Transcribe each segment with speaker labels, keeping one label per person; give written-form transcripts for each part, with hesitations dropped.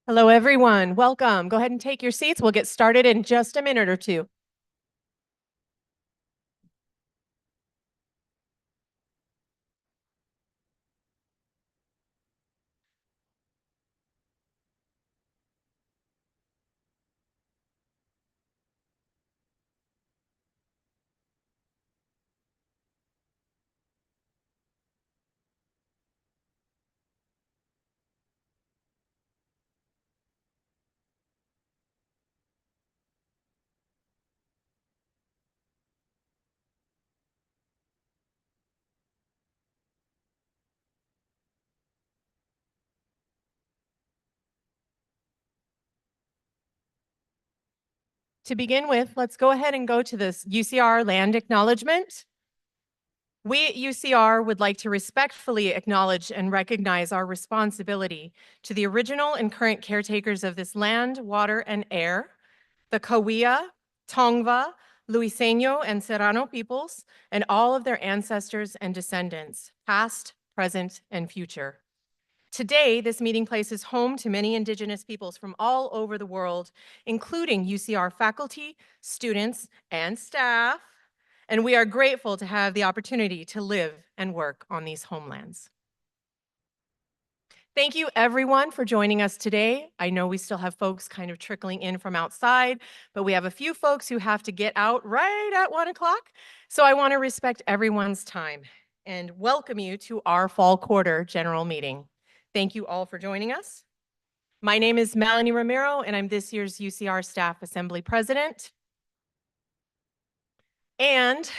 Speaker 1: Hello, everyone. Welcome. Go ahead and take your seats. We'll get started in just a minute or two. To begin with, let's go ahead and go to this UCR land acknowledgement. We at UCR would like to respectfully acknowledge and recognize our responsibility to the original and current caretakers of this land, water, and air, the Cahuilla, Tongva, Luiseño, and Serrano peoples, and all of their ancestors and descendants, past, present, and future. Today, this meeting place is home to many Indigenous peoples from all over the world, including UCR faculty, students, and staff, and we are grateful to have the opportunity to live and work on these homelands. Thank you, everyone, for joining us today. I know we still have folks kind of trickling in from outside, but we have a few folks who have to get out right at 1 o'clock, so I want to respect everyone's time and welcome you to our fall quarter general meeting. Thank you all for joining us. My name is Melanie Romero, and I'm this year's UCR Staff Assembly President. And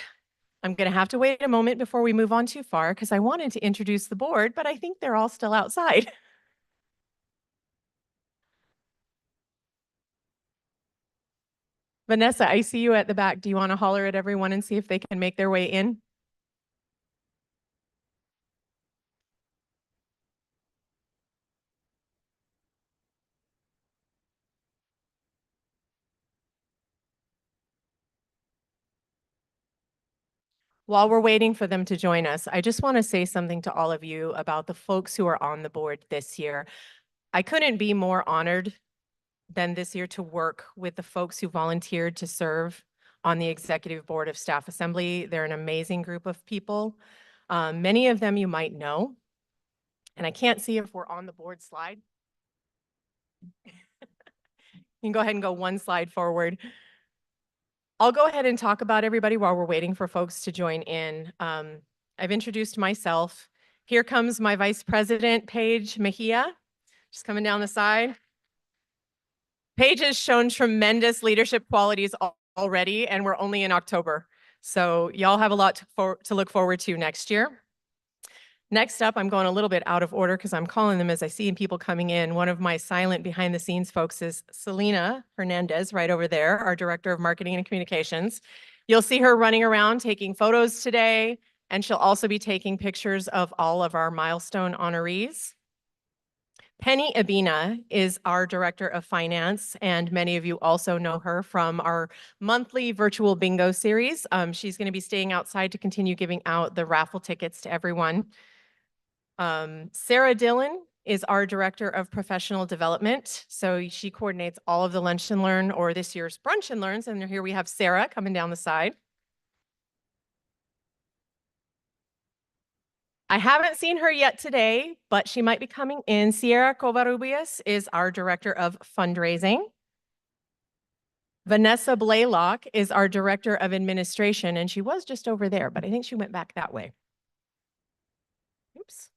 Speaker 1: I'm going to have to wait a moment before we move on too far because I wanted to introduce the board, but I think they're all still outside. Vanessa, I see you at the back. Do you want to holler at everyone and see if they can make their way in? While we're waiting for them to join us, I just want to say something to all of you about the folks who are on the board this year. I couldn't be more honored than this year to work with the folks who volunteered to serve on the Executive Board of Staff Assembly. They're an amazing group of people. Many of them you might know, and I can't see if we're on the board slide. You can go ahead and go one slide forward. I'll go ahead and talk about everybody while we're waiting for folks to join in. I've introduced myself. Here comes my Vice President, Paige Mejia, just coming down the side. Paige has shown tremendous leadership qualities already, and we're only in October. So y'all have a lot to look forward to next year. Next up, I'm going a little bit out of order because I'm calling them as I see people coming in. One of my silent behind the scenes folks is Selena Hernandez, right over there, our Director of Marketing and Communications. You'll see her running around taking photos today, and she'll also be taking pictures of all of our milestone honorees. Penny Abina is our Director of Finance, and many of you also know her from our monthly virtual bingo series. She's going to be staying outside to continue giving out the raffle tickets to everyone. Sarah Dillon is our Director of Professional Development. So she coordinates all of the Lunch and Learn or this year's Brunch and Learns. And here we have Sarah coming down the side. I haven't seen her yet today, but she might be coming in. Sierra Covarrubias is our Director of Fundraising. Vanessa Blaylock is our Director of Administration, and she was just over there, but I think she went back that way. Oops.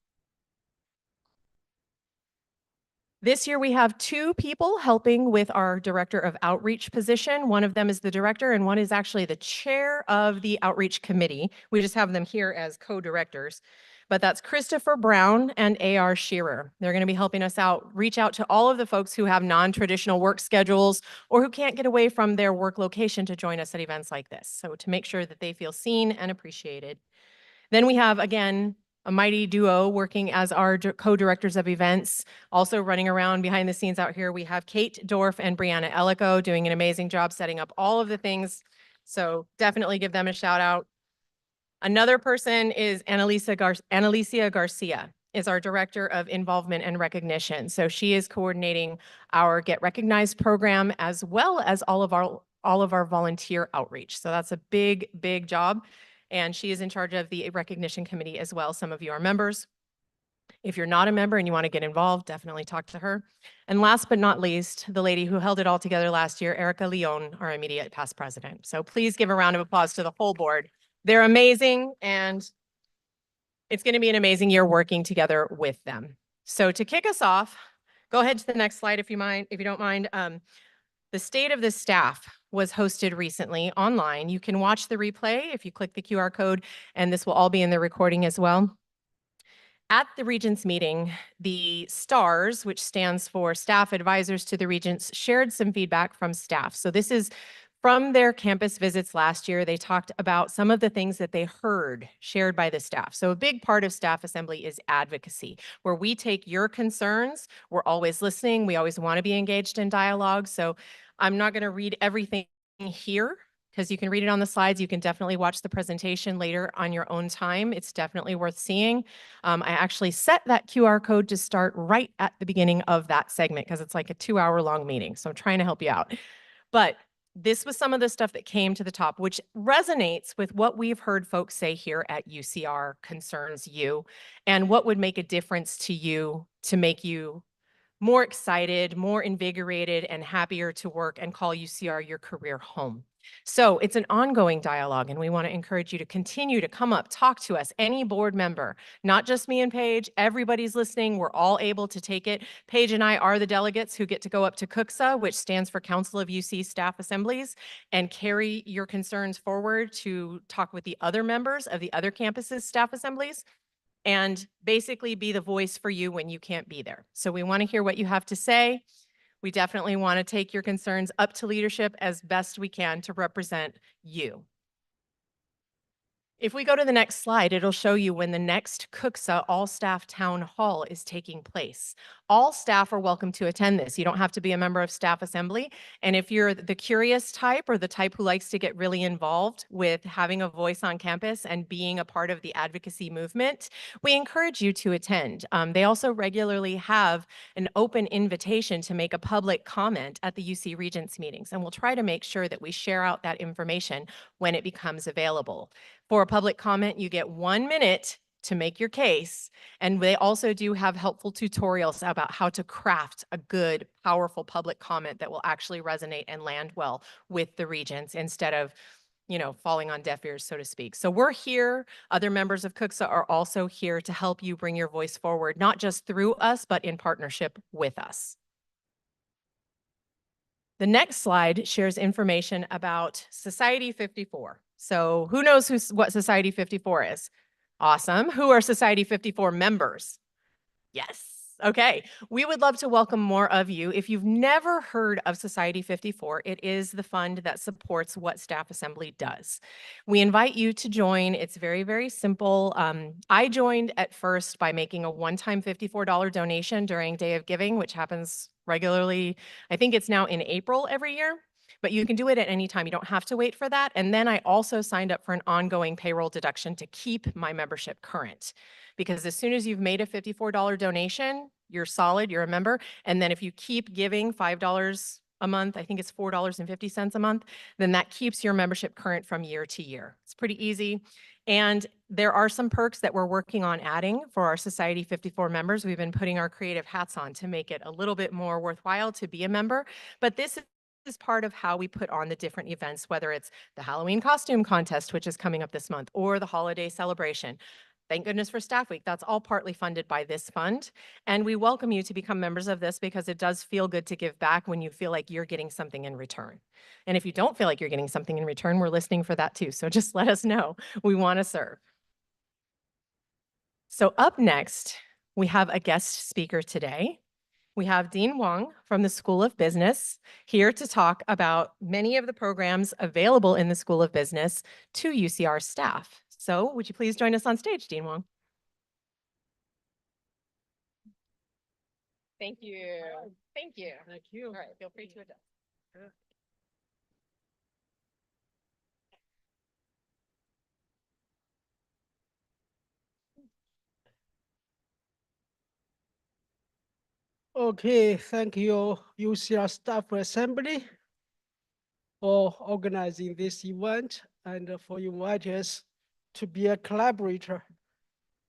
Speaker 1: This year we have two people helping with our Director of Outreach position. One of them is the director and one is actually the chair of the Outreach Committee. We just have them here as co-directors. But that's Christopher Brown and A.R. Shearer. They're going to be helping us out, reach out to all of the folks who have non-traditional work schedules or who can't get away from their work location to join us at events like this. So to make sure that they feel seen and appreciated. Then we have, again, a mighty duo working as our co-directors of events. Also running around behind the scenes out here, we have Kate Dorff and Brianna Ellico doing an amazing job setting up all of the things. So definitely give them a shout out. Another person is Annalicia Garcia. is our Director of Involvement and Recognition. So she is coordinating our Get Recognized program as well as all of our volunteer outreach. So that's a big, big job. And she is in charge of the recognition committee as well. Some of you are members. If you're not a member and you want to get involved, definitely talk to her. And last but not least, the lady who held it all together last year, Erica Leon, our immediate past president. So please give a round of applause to the whole board. They're amazing, and it's going to be an amazing year working together with them. So to kick us off, go ahead to the next slide if you don't mind. The State of the Staff was hosted recently online. You can watch the replay if you click the QR code, and this will all be in the recording as well. At the Regents meeting, the STARS, which stands for Staff Advisors to the Regents, shared some feedback from staff. So this is from their campus visits last year. They talked about some of the things that they heard shared by the staff. So a big part of staff assembly is advocacy, where we take your concerns. We're always listening. We always want to be engaged in dialogue. So I'm not going to read everything here, because you can read it on the slides. You can definitely watch the presentation later on your own time. It's definitely worth seeing. I actually set that QR code to start right at the beginning of that segment because it's like a 2-hour long meeting. So I'm trying to help you out. But this was some of the stuff that came to the top, which resonates with what we've heard folks say here at UCR concerns you, and what would make a difference to you to make you more excited, more invigorated, and happier to work and call UCR your career home. So it's an ongoing dialogue, and we want to encourage you to continue to come up, talk to us, any board member, not just me and Paige. Everybody's listening. We're all able to take it. Paige and I are the delegates who get to go up to CUCSA, which stands for Council of UC Staff Assemblies, and carry your concerns forward to talk with the other members of the other campuses' staff assemblies, and basically be the voice for you when you can't be there. So we want to hear what you have to say. We definitely want to take your concerns up to leadership as best we can to represent you. If we go to the next slide, it'll show you when the next CUCSA all-staff town hall is taking place. All staff are welcome to attend this. You don't have to be a member of staff assembly. And if you're the curious type or the type who likes to get really involved with having a voice on campus and being a part of the advocacy movement, we encourage you to attend. They also regularly have an open invitation to make a public comment at the UC Regents meetings. And we'll try to make sure that we share out that information when it becomes available. For a public comment, you get 1 minute to make your case. And they also do have helpful tutorials about how to craft a good, powerful public comment that will actually resonate and land well with the Regents instead of, falling on deaf ears, so to speak. So we're here. Other members of CUCSA are also here to help you bring your voice forward, not just through us, but in partnership with us. The next slide shares information about Society 54. So who knows what Society 54 is? Awesome. Who are Society 54 members? Yes. Okay. We would love to welcome more of you. If you've never heard of Society 54, it is the fund that supports what Staff Assembly does. We invite you to join. It's very, very simple. I joined at first by making a one-time $54 donation during Day of Giving, which happens regularly. I think it's now in April every year. But you can do it at any time. You don't have to wait for that. And then I also signed up for an ongoing payroll deduction to keep my membership current. Because as soon as you've made a $54 donation, you're solid, you're a member. And then if you keep giving $5 a month, I think it's $4.50 a month, then that keeps your membership current from year to year. It's pretty easy. And there are some perks that we're working on adding for our Society 54 members. We've been putting our creative hats on to make it a little bit more worthwhile to be a member. But this is part of how we put on the different events, whether it's the Halloween costume contest, which is coming up this month, or the holiday celebration. Thank goodness for Staff Week. That's all partly funded by this fund. And we welcome you to become members of this because it does feel good to give back when you feel like you're getting something in return. And if you don't feel like you're getting something in return, we're listening for that too. So just let us know. We want to serve. So up next, we have a guest speaker today. We have Dean Wong from the School of Business here to talk about many of the programs available in the School of Business to UCR staff. So would you please join us on stage, Dean Wong? Thank you. Thank you.
Speaker 2: Thank you.
Speaker 1: All right, feel free to adjust.
Speaker 2: Okay, thank you, UCR Staff Assembly, for organizing this event and for inviting us to be a collaborator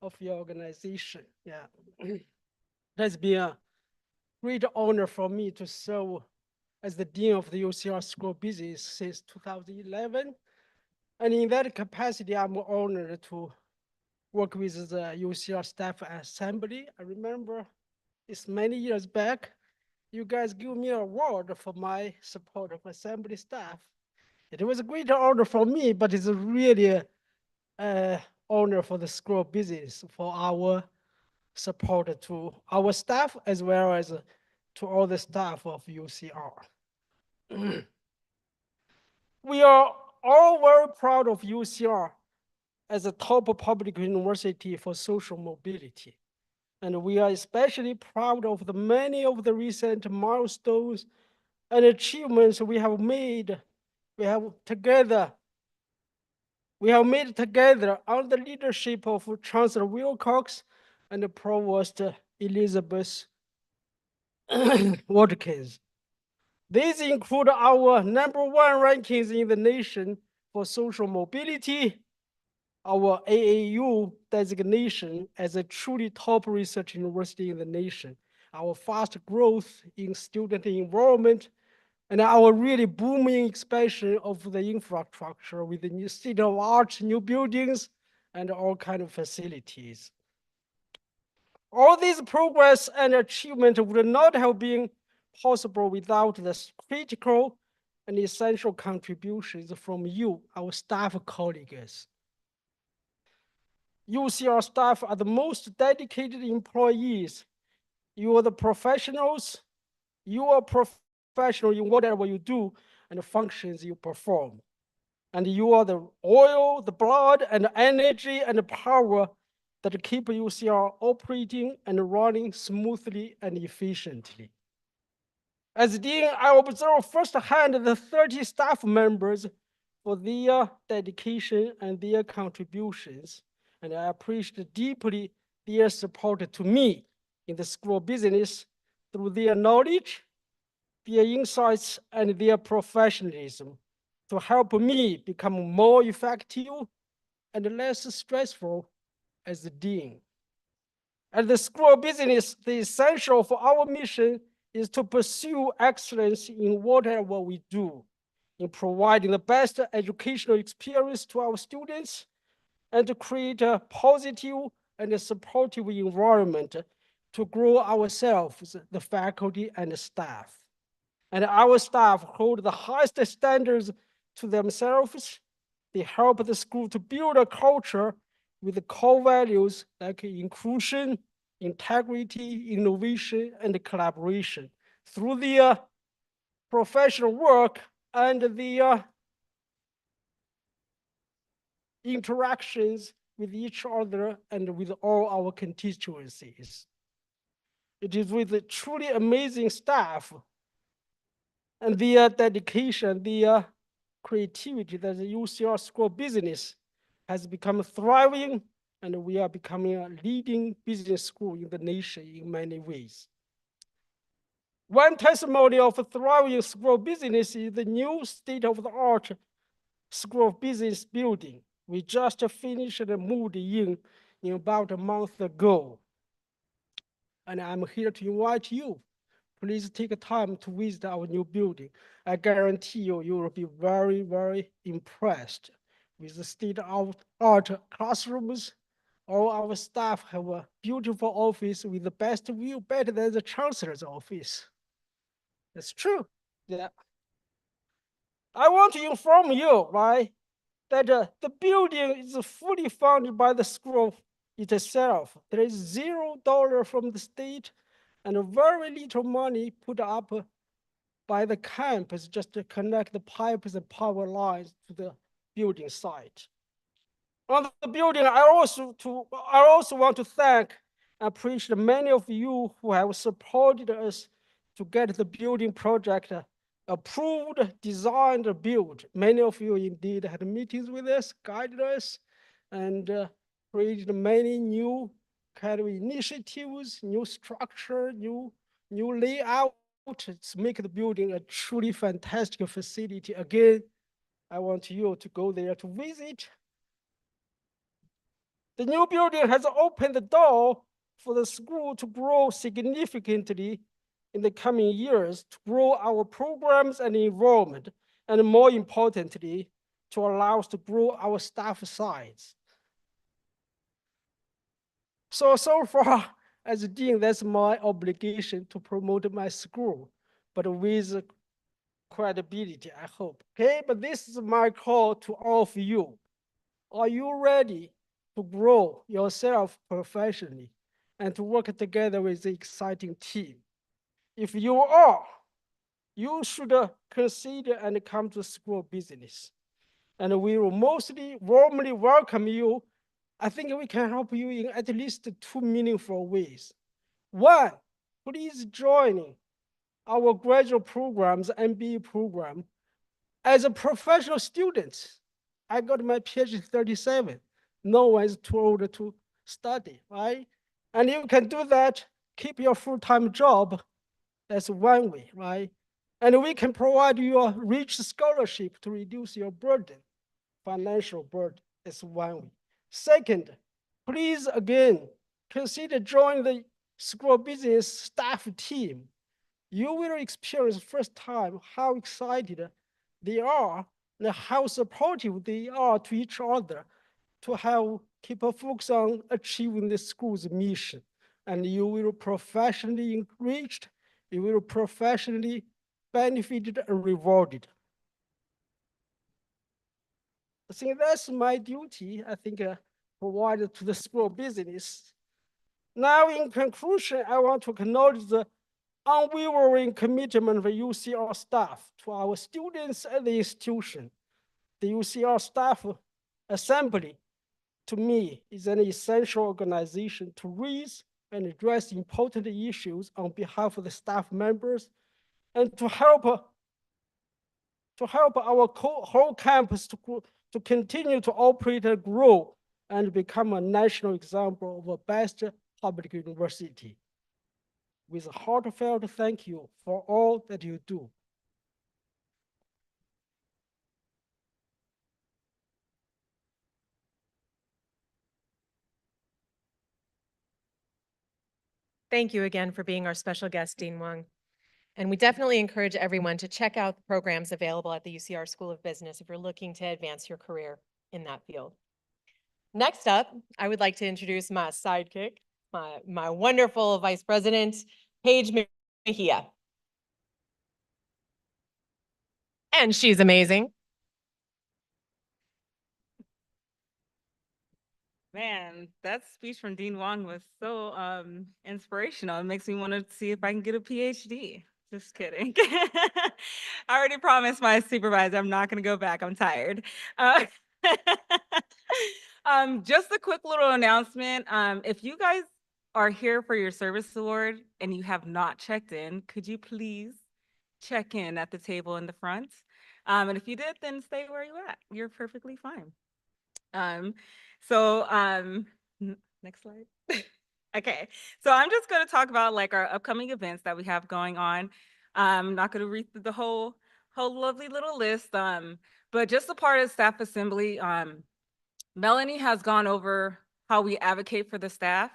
Speaker 2: of your organization. Yeah, it has been a great honor for me to serve as the Dean of the UCR School of Business since 2011. And in that capacity, I'm honored to work with the UCR Staff Assembly. I remember it's many years back, you guys give me an award for my support of assembly staff. It was a great honor for me, but it's really a honor for the school of business for our support to our staff as well as to all the staff of UCR. We are all very proud of UCR as a top public university for social mobility. And we are especially proud of the many of the recent milestones and achievements we have made. We have made together under the leadership of Chancellor Wilcox and Provost Elizabeth Watkins. These include our #1 rankings in the nation for social mobility, our AAU designation as a truly top research university in the nation, our fast growth in student enrollment, and our really booming expansion of the infrastructure with the new state-of-the-art new buildings and all kind of facilities. All this progress and achievement would not have been possible without the critical and essential contributions from you, our staff colleagues. UCR staff are the most dedicated employees. You are the professionals. You are professional in whatever you do and the functions you perform. And you are the oil, the blood, and the energy and the power that keep UCR operating and running smoothly and efficiently. As Dean, I observe firsthand the 30 staff members for their dedication and their contributions, and I appreciate deeply their support to me in the school of business through their knowledge, their insights, and their professionalism to help me become more effective and less stressful as the dean. At the School of Business, the essential for our mission is to pursue excellence in whatever we do, in providing the best educational experience to our students, and to create a positive and a supportive environment to grow ourselves, the faculty and the staff. And our staff hold the highest standards to themselves. They help the school to build a culture with the core values like inclusion, integrity, innovation, and collaboration through their professional work and their interactions with each other and with all our constituencies. It is with a truly amazing staff and their dedication, their creativity that the UCR School of Business has become thriving, and we are becoming a leading business school in the nation in many ways. One testimony of a thriving school of business is the new state-of-the-art School of Business building. We just finished and moved in about a month ago. And I'm here to invite you. Please take time to visit our new building. I guarantee you, you will be very, very impressed with the state-of-the-art classrooms. All our staff have a beautiful office with the best view, better than the chancellor's office. That's true. Yeah. I want to inform you, right, that the building is fully funded by the school itself. There is $0 from the state and very little money put up by the campus just to connect the pipes and power lines to the building site. On the building, I also want to thank and appreciate many of you who have supported us to get the building project approved, designed, built. Many of you indeed had meetings with us, guided us, and created many new kind of initiatives, new structure, new new layout to make the building a truly fantastic facility. Again, I want you to go there to visit. The new building has opened the door for the school to grow significantly in the coming years, to grow our programs and enrollment, and more importantly, to allow us to grow our staff size. So far, as dean, that's my obligation to promote my school, but with credibility, I hope. Okay, but this is my call to all of you. Are you ready to grow yourself professionally and to work together with the exciting team? If you are, you should consider and come to school business. And we will mostly warmly welcome you. I think we can help you in at least 2 meaningful ways. One, please join our graduate programs, MBA program. As a professional student, I got my PhD 37. No one is too old to study, right? And you can do that, keep your full-time job. That's one way, right? And we can provide you a rich scholarship to reduce your burden, financial burden. That's one way. Second, please again, consider joining the school business staff team. You will experience first time how excited they are and how supportive they are to each other to have keep a focus on achieving the school's mission. And you will professionally enriched, you will professionally benefited and rewarded. I think that's my duty, I think, provided to the school business. Now, in conclusion, I want to acknowledge the unwavering commitment of UCR staff to our students at the institution. The UCR Staff Assembly, to me, is an essential organization to raise and address important issues on behalf of the staff members and to help our whole campus to continue to operate and grow and become a national example of a best public university. With a heartfelt thank you for all that you do.
Speaker 1: Thank you again for being our special guest, Dean Wang. And we definitely encourage everyone to check out the programs available at the UCR School of Business if you're looking to advance your career in that field. Next up, I would like to introduce my sidekick, my wonderful Vice President, Paige Mejia. And she's amazing.
Speaker 3: Man, that speech from Dean Wang was so inspirational. It makes me want to see if I can get a PhD. Just kidding. I already promised my supervisor I'm not going to go back. I'm tired. Just a quick little announcement. If you guys are here for your service award and you have not checked in, could you please check in at the table in the front? And if you did, then stay where you're at. You're perfectly fine. Next slide. Okay, so I'm just going to talk about like our upcoming events that we have going on. I'm not going to read through the whole lovely little list, but just a part of staff assembly. Melanie has gone over how we advocate for the staff,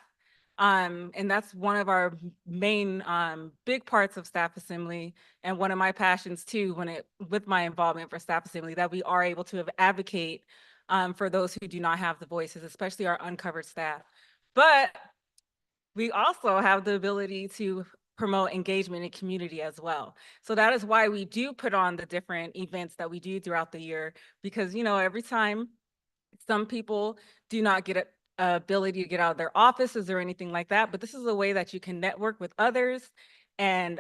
Speaker 3: and that's one of our main big parts of staff assembly, and one of my passions too with my involvement for staff assembly, that we are able to advocate for those who do not have the voices, especially our uncovered staff. But we also have the ability to promote engagement in community as well. So that is why we do put on the different events that we do throughout the year, because, you know, every time some people do not get an ability to get out of their offices or anything like that, but this is a way that you can network with others and,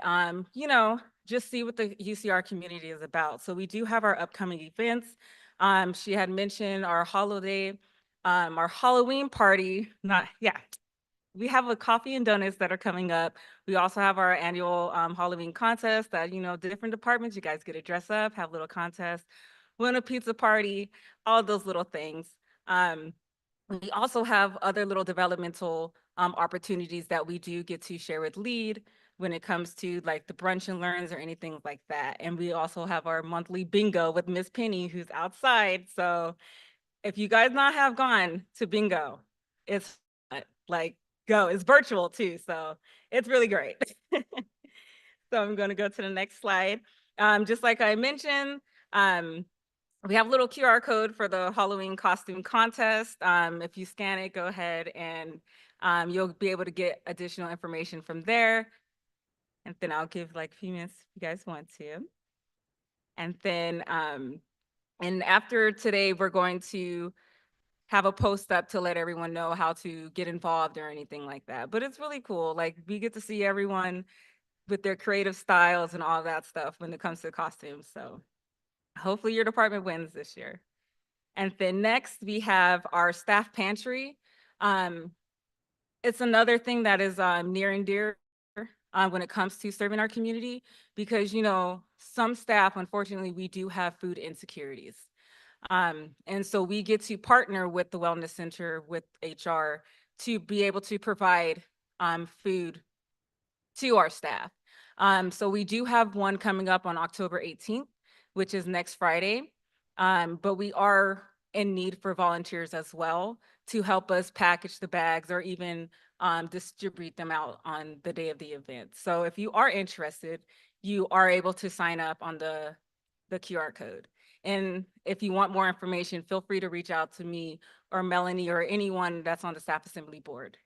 Speaker 3: you know, just see what the UCR community is about. So we do have our upcoming events. She had mentioned our holiday, our Halloween party, we have a coffee and donuts that are coming up. We also have our annual Halloween contest that, you know, different departments, you guys get to dress up, have little contests, win a pizza party, all those little things. We also have other little developmental opportunities that we do get to share with LEAD, when it comes to like the brunch and learns or anything like that. And we also have our monthly bingo with Miss Penny, who's outside. So if you guys not have gone to bingo, it's like go. It's virtual too, so it's really great. So I'm going to go to the next slide. Just like I mentioned, we have a little QR code for the Halloween costume contest. If you scan it, go ahead and you'll be able to get additional information from there. And then I'll give like a few minutes if you guys want to. And then, and after today, we're going to have a post up to let everyone know how to get involved or anything like that. But it's really cool. Like we get to see everyone with their creative styles and all that stuff when it comes to costumes. So hopefully your department wins this year. And then next we have our staff pantry. It's another thing that is near and dear when it comes to serving our community, because, you know, some staff, unfortunately, we do have food insecurities. And so we get to partner with the Wellness Center, with HR, to be able to provide food to our staff. So we do have one coming up on October 18th, which is next Friday. But we are in need for volunteers as well to help us package the bags or even distribute them out on the day of the event. So if you are interested, you are able to sign up on the QR code. And if you want more information, feel free to reach out to me or Melanie or anyone that's on the staff assembly board.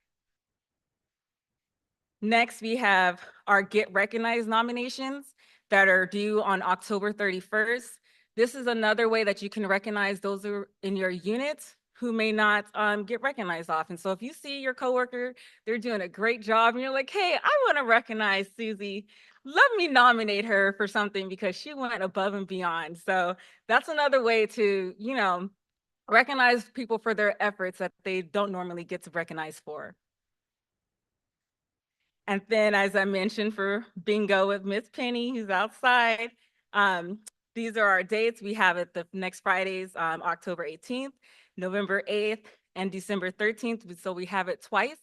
Speaker 3: Next, we have our Get Recognized nominations that are due on October 31st. This is another way that you can recognize those who are in your unit who may not get recognized often. So if you see your coworker, they're doing a great job and you're like, hey, I want to recognize Susie. Let me nominate her for something because she went above and beyond. So that's another way to, you know, recognize people for their efforts that they don't normally get to recognize for. And then, as I mentioned, for bingo with Miss Penny, who's outside, these are our dates. We have it the next Fridays, October 18th, November 8th, and December 13th. So we have it twice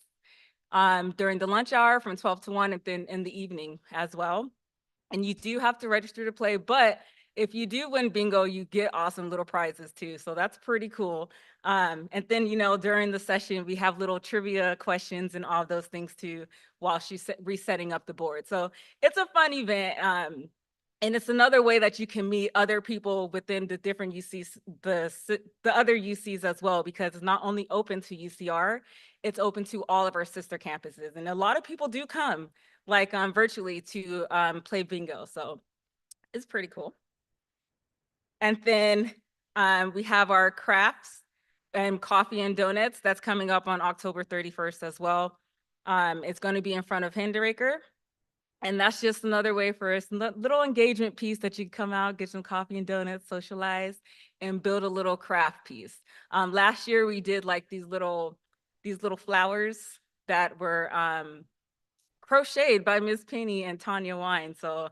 Speaker 3: during the lunch hour from 12 to 1 and then in the evening as well. And you do have to register to play, but if you do win bingo, you get awesome little prizes too. So that's pretty cool. And then, you know, during the session, we have little trivia questions and all those things too, while she's resetting up the board. So it's a fun event. And it's another way that you can meet other people within the different UCs, the other UCs as well, because it's not only open to UCR, it's open to all of our sister campuses. And a lot of people do come like virtually to play bingo. So it's pretty cool. And then we have our crafts and coffee and donuts that's coming up on October 31st as well. It's going to be in front of Hinderaker. And that's just another way for us, little engagement piece that you come out, get some coffee and donuts, socialize, and build a little craft piece. Last year we did like these little flowers that were crocheted by Miss Penny and Tanya Wine. So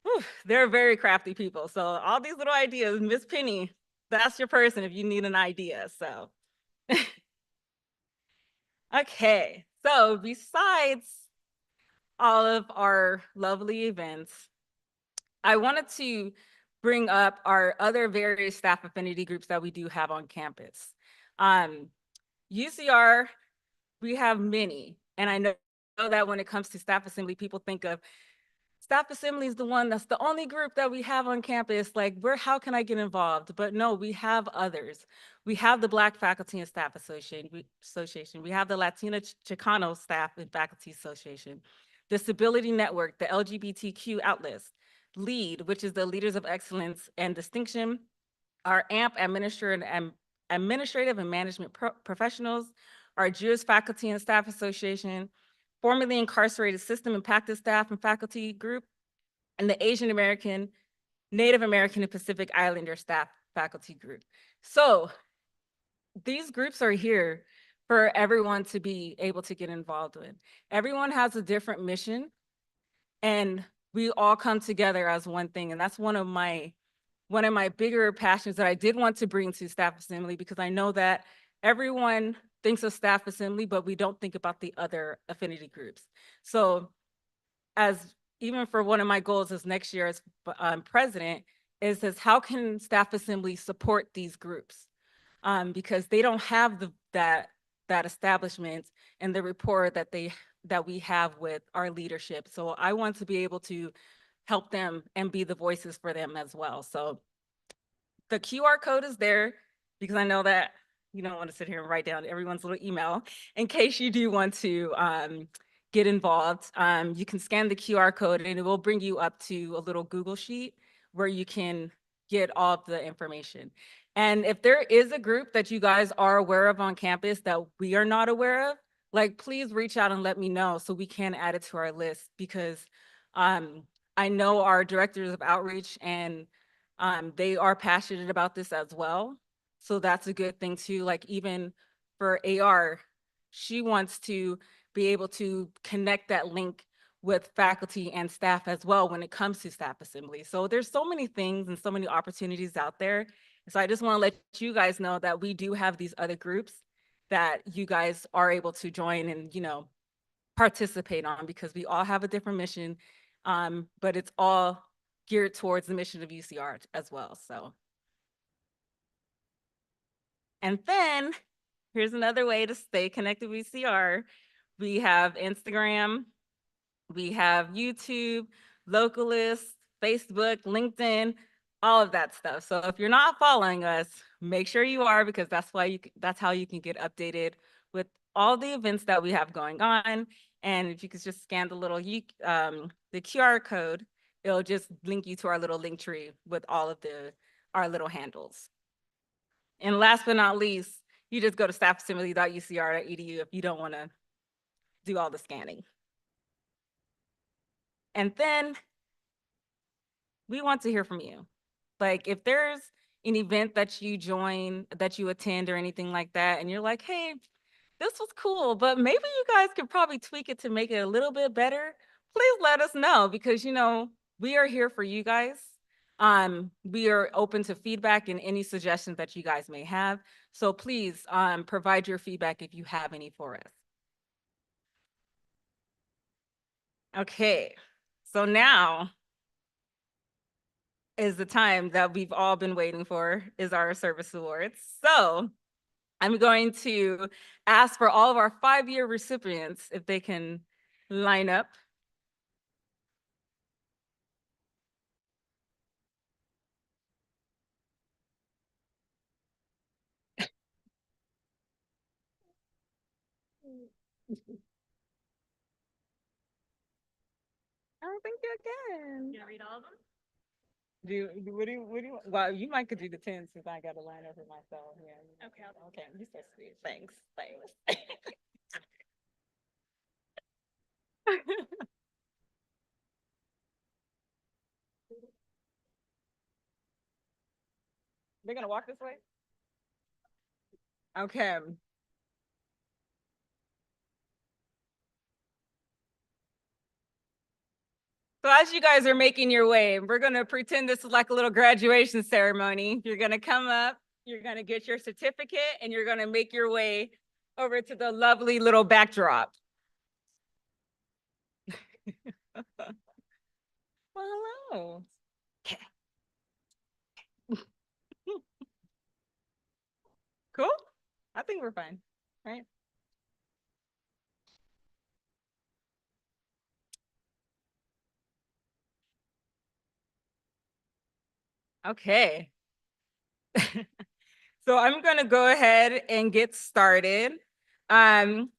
Speaker 3: whew, they're very crafty people. So all these little ideas, Miss Penny, that's your person if you need an idea. So okay, so besides all of our lovely events, I wanted to bring up our other various staff affinity groups that we do have on campus. UCR, we have many, and I know that when it comes to staff assembly, people think of staff assembly is the one that's the only group that we have on campus. Like, how can I get involved? But no, we have others. We have the Black Faculty and Staff Association. We have the Latina Chicano Staff and Faculty Association, Disability Network, the LGBTQ Outlets, LEAD, which is the Leaders of Excellence and Distinction, our AMP, Administrative and Management Professionals, our Jewish Faculty and Staff Association, formerly incarcerated System Impacted Staff and Faculty Group, and the Asian American, Native American, and Pacific Islander Staff Faculty Group. So these groups are here for everyone to be able to get involved with. Everyone has a different mission, and we all come together as one thing. And that's one of my bigger passions that I did want to bring to staff assembly, because I know that everyone thinks of staff assembly, but we don't think about the other affinity groups. So as even for one of my goals as next year as president, is how can staff assembly support these groups? Because they don't have that establishment and the rapport that we have with our leadership. So I want to be able to help them and be the voices for them as well. So the QR code is there because I know that you don't want to sit here and write down everyone's little email in case you do want to get involved. You can scan the QR code and it will bring you up to a little Google sheet where you can get all of the information. And if there is a group that you guys are aware of on campus that we are not aware of, like please reach out and let me know so we can add it to our list because I know our directors of outreach and they are passionate about this as well. So that's a good thing too. Like even for AR, she wants to be able to connect that link with faculty and staff as well when it comes to staff assembly. So there's so many things and so many opportunities out there. So I just want to let you guys know that we do have these other groups that you guys are able to join and, you know, participate on because we all have a different mission, but it's all geared towards the mission of UCR as well. So, and then here's another way to stay connected with UCR. We have Instagram, we have YouTube, Localist, Facebook, LinkedIn, all of that stuff. So if you're not following us, make sure you are because that's how you can get updated with all the events that we have going on. And if you could just scan the little the QR code, it'll just link you to our little link tree with all of our little handles. And last but not least, you just go to staffassembly.ucr.edu if you don't want to do all the scanning. And then we want to hear from you. Like if there's an event that you join, that you attend or anything like that, and you're like, hey, this was cool, but maybe you guys could probably tweak it to make it a little bit better, please let us know because, you know, we are here for you guys. We are open to feedback and any suggestions that you guys may have. So please provide your feedback if you have any for us. Okay, so now is the time that we've all been waiting for, is our service awards. So I'm going to ask for all of our 5-year recipients if they can line up. I don't think you can.
Speaker 1: You read all of them?
Speaker 3: Well, you might could do the 10 since I got a line over myself. Yeah.
Speaker 1: Okay,
Speaker 3: Okay, you're so sweet. Thanks. Thanks. They're gonna walk this way? Okay. So as you guys are making your way, we're gonna pretend this is like a little graduation ceremony. You're gonna come up, you're gonna get your certificate, and you're gonna make your way over to the lovely little backdrop. Well, hello. Cool? I think we're fine, right? Okay. So I'm gonna go ahead and get started. Maite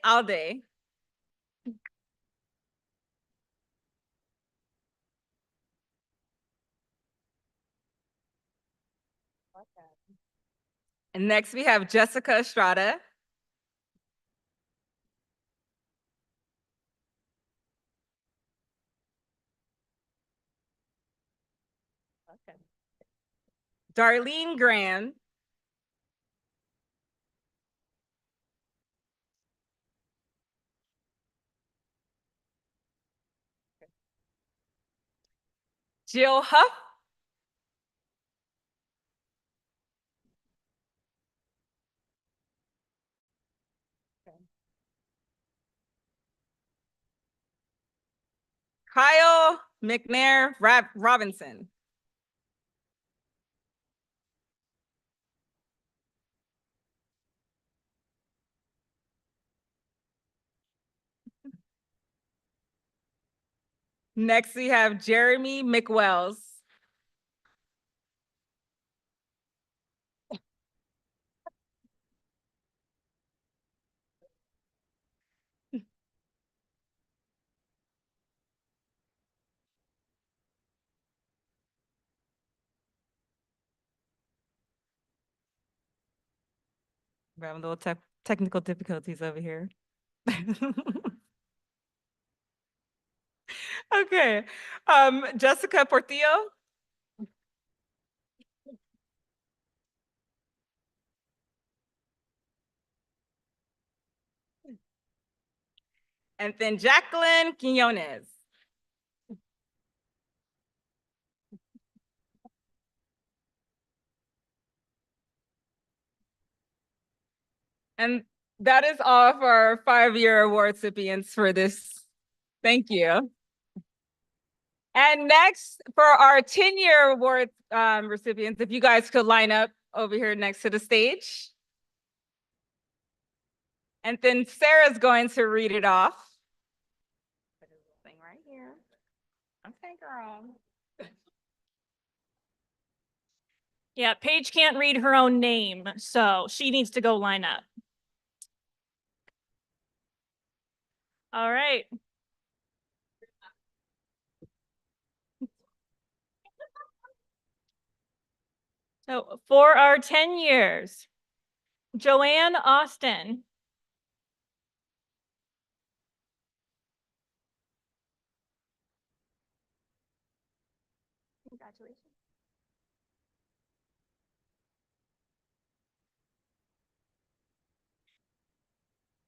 Speaker 3: Alde. And next we have Jessica Estrada. Okay. Darlene Graham. Jill Huff. Kyle McNair Robinson. Next, we have Jeremy McWells. We're having a little technical difficulties over here. Okay. Jessica Portillo. And then Jacqueline Quinones. And that is all for our 5-year award recipients for this. Thank you. And next, for our 10-year award recipients, if you guys could line up over here next to the stage. And then Sarah's going to read it off. Put this little thing right here. Okay, girl.
Speaker 4: Yeah, Paige can't read her own name, so she needs to go line up. All right. So for our 10 years, Joanne Austin. Congratulations.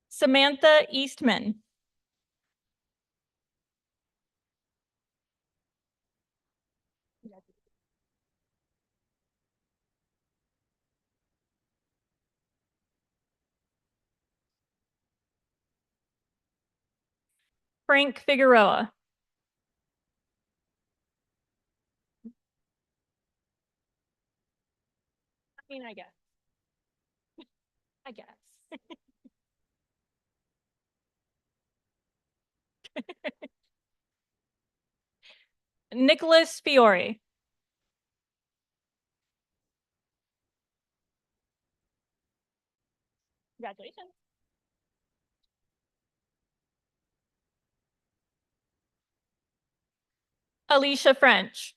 Speaker 4: Samantha Eastman. Frank Figueroa. I guess. I guess. Nicholas Fiore. Congratulations. Alicia French.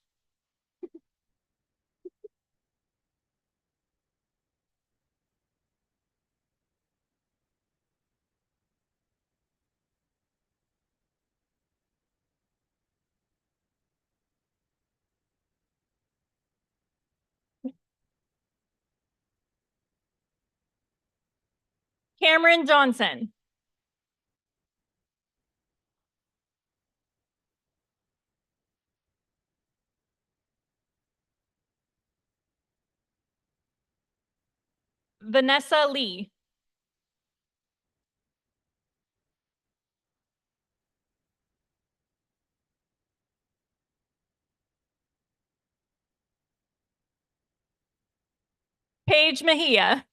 Speaker 4: Cameron Johnson. Vanessa Lee. Paige Mejia.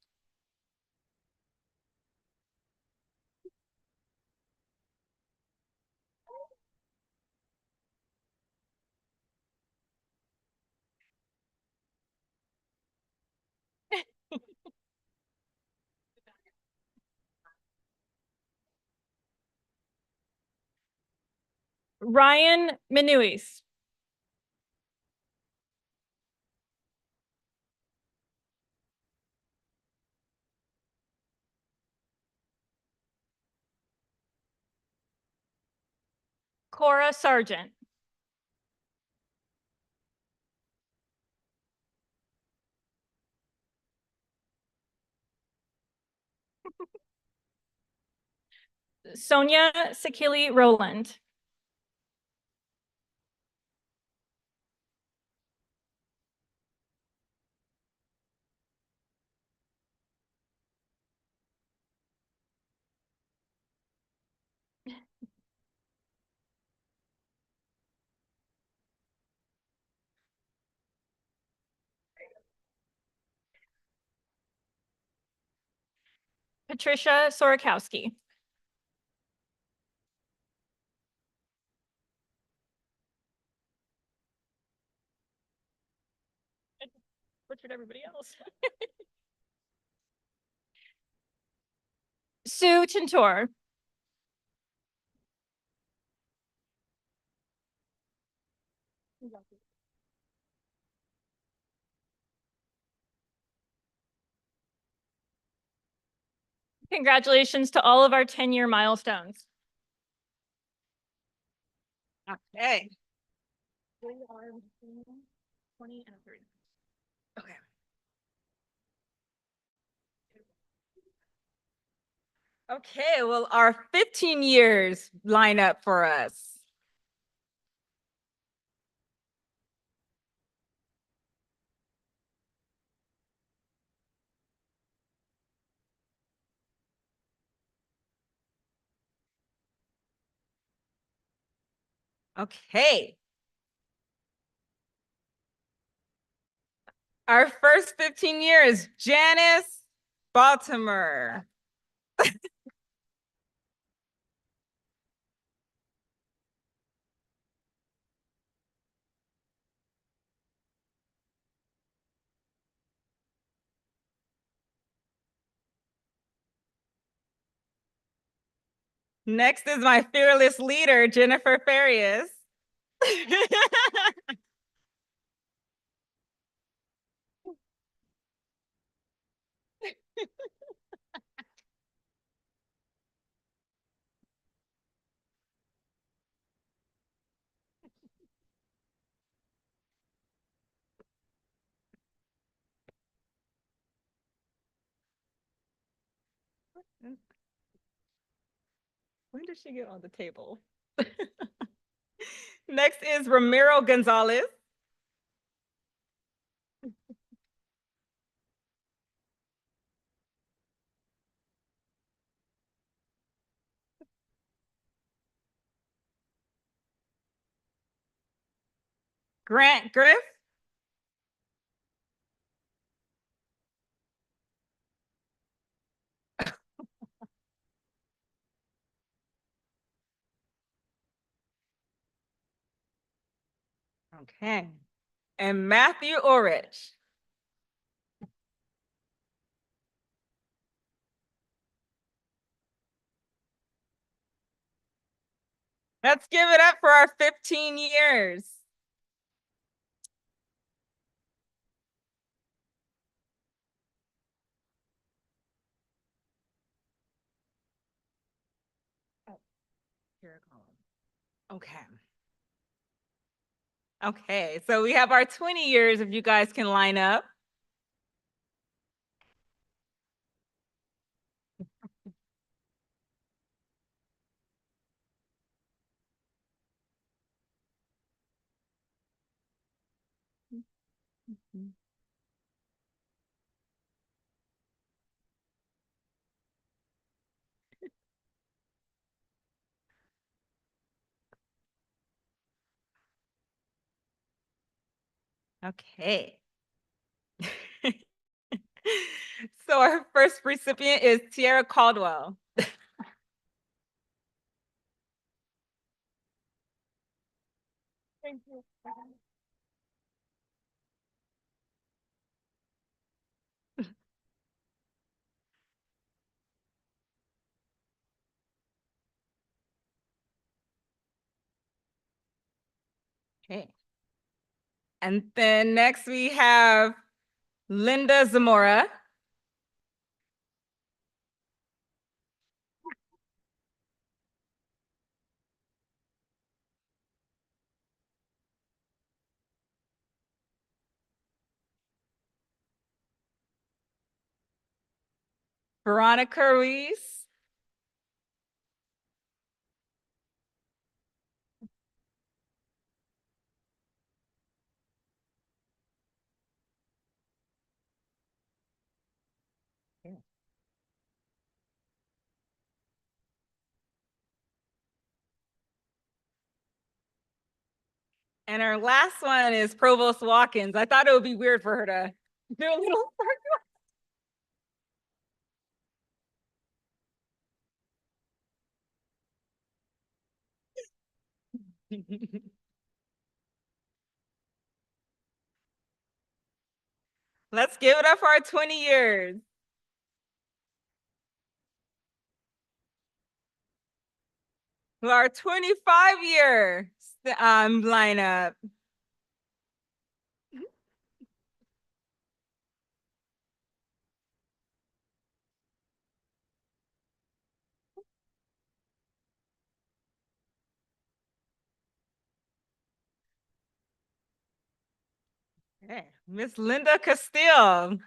Speaker 4: Ryan Menuis. Cora Sargent. Sonia Sakili Rowland. Patricia Sorokowski. Butchered everybody else. Sue Tintor. Congratulations to all of our 10-year milestones.
Speaker 3: Okay.
Speaker 4: 20 and 30.
Speaker 3: Okay. Okay, well, our 15 years line up for us. Okay. Our first 15 years, Janice Baltimore. Next is my fearless leader, Jennifer Farias. When did she get on the table? Next is Ramiro Gonzalez. Grant Griff. Okay. And Matthew Orich. Let's give it up for our 15 years. Okay. Okay, so we have our 20 years if you guys can line up. Okay. So our first recipient is Tiara Caldwell. Thank you. Okay. And then next we have Linda Zamora. Veronica Ruiz. And our last one is Provost Watkins. I thought it would be weird for her to do a little. Let's give it up for our 20 years. Our 25-year lineup. Okay, Miss Linda Castile.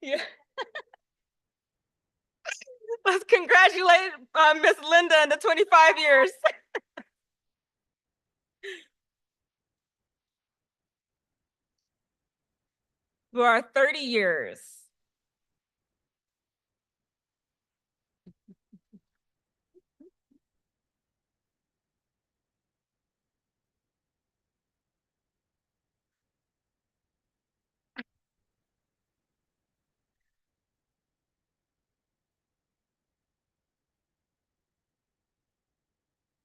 Speaker 3: Yeah. Let's congratulate Miss Linda in the 25 years. For our 30 years.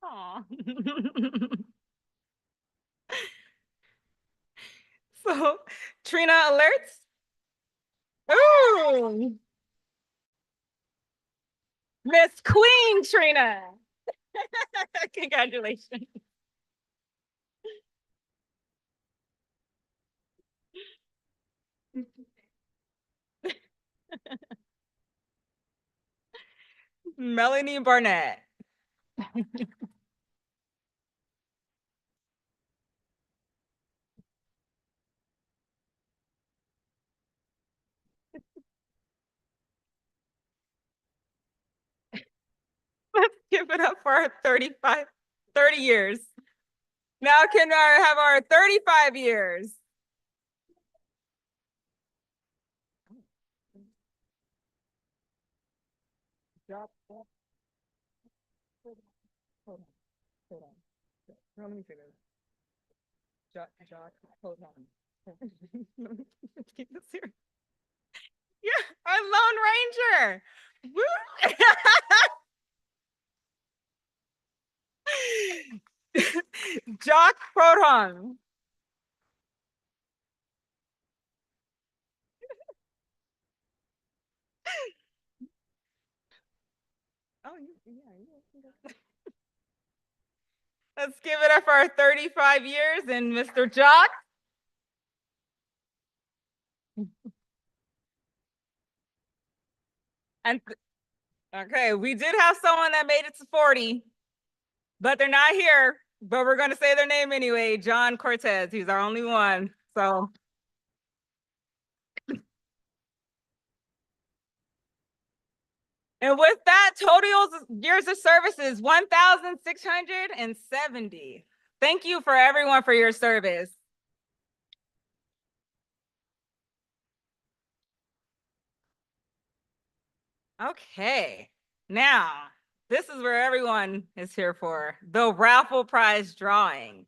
Speaker 3: Aw. So, Trina alerts. Ooh. Miss Queen Trina. Congratulations. Melanie Barnett. Let's give it up for our 30 years. Now can I have our 35 years? Let me figure it. Hold on. Keep this here. Yeah, our Lone Ranger. Woo! Jock Proton. Oh, yeah. Let's give it up for our 35 years and Mr. Jock. And okay, we did have someone that made it to 40, but they're not here. But we're going to say their name anyway. John Cortez. He's our only one. So. And with that, total years of service is 1,670. Thank you for everyone for your service. Okay, now this is where everyone is here for, the raffle prize drawing.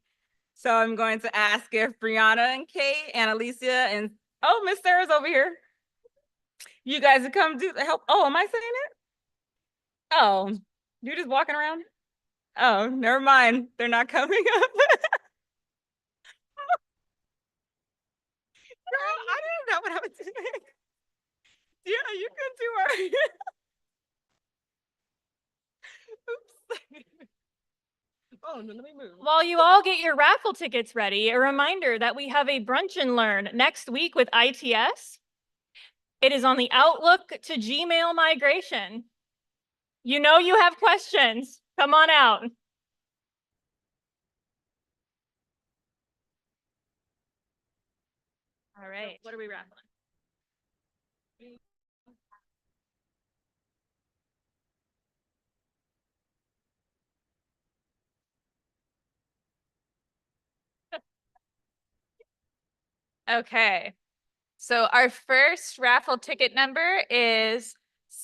Speaker 3: So I'm going to ask if Brianna and Kate and Alicia and, oh, Miss Sarah's over here. You guys would come do help. Oh, am I saying it? Oh, you're just walking around? Oh, never mind. They're not coming up. Girl, I didn't know what I was doing. Yeah, you can do it. Oops. Oh, no, let me move.
Speaker 4: While you all get your raffle tickets ready, a reminder that we have a brunch and learn next week with ITS. It is on the Outlook to Gmail migration. You know you have questions. Come on out. All right. What are we raffling?
Speaker 5: Okay, so our first raffle ticket number is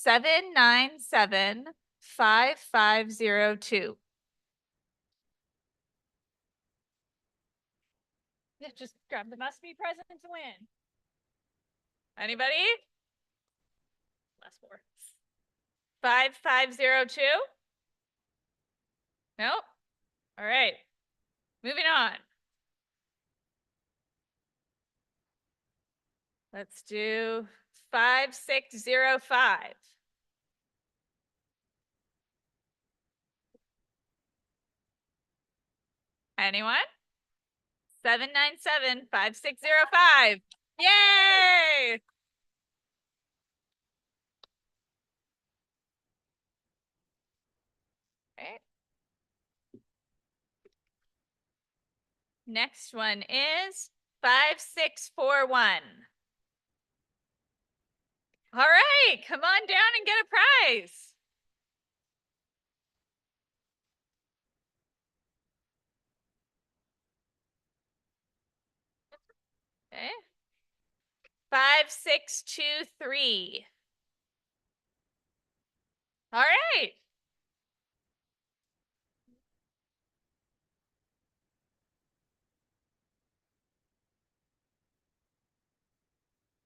Speaker 5: 7975502.
Speaker 4: Yeah, just grab the must be present to win.
Speaker 5: Anybody?
Speaker 4: Last four.
Speaker 5: 5502? Nope. All right. Moving on. Let's do 5605. Anyone? 797-5605. Yay! Okay. Next one is 5641. All right, come on down and get a prize. Okay. 5623. All right.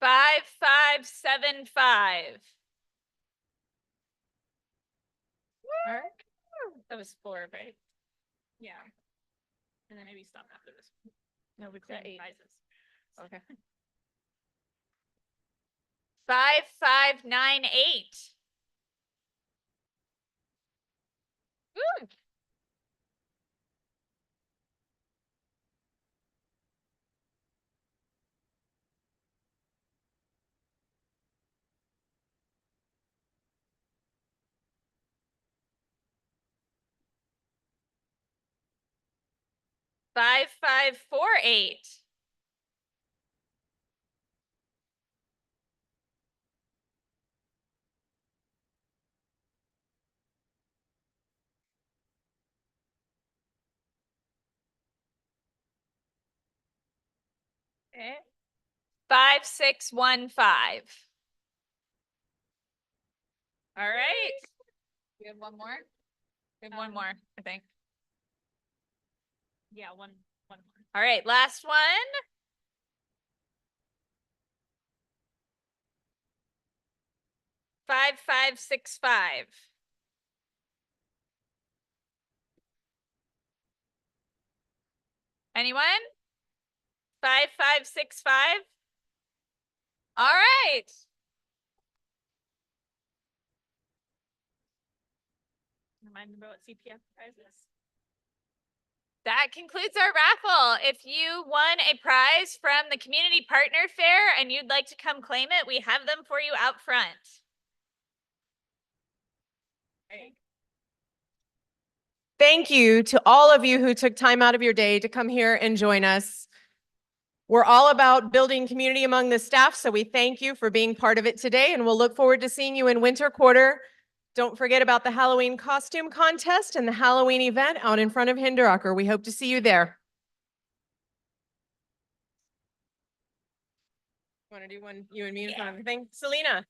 Speaker 5: Five, 575. All right. That was 4, right?
Speaker 4: Yeah. And then maybe stop after this.
Speaker 5: No, we've
Speaker 4: Then
Speaker 5: got 8.
Speaker 4: prizes.
Speaker 5: Okay. 5598. Woo! Five, 548. Okay. 5615. All right. We have one more. We have one more, I think.
Speaker 4: Yeah, one more.
Speaker 5: All right, last one. 5565. Anyone? 5565. All right.
Speaker 4: Remind me about what CPF prize is.
Speaker 5: That concludes our raffle. If you won a prize from the Community Partner Fair and you'd like to come claim it, we have them for you out front.
Speaker 1: Thank you to all of you who took time out of your day to come here and join us. We're all about building community among the staff, so we thank you for being part of it today, and we'll look forward to seeing you in winter quarter. Don't forget about the Halloween costume contest and the Halloween event out in front of Hinderaker. We hope to see you there. Want to do one, you and me in front of everything? Selena.